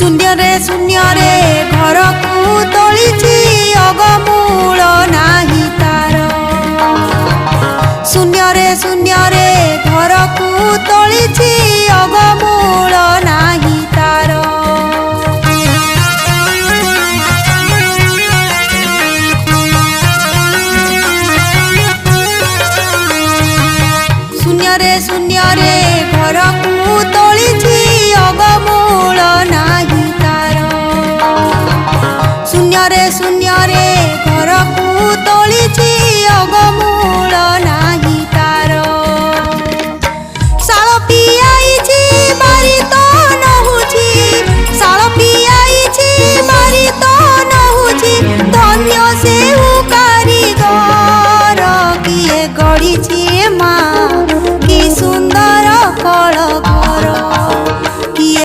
शून्य रे घर को तोलिछि अगमूल नाही तार शून्य रे घर को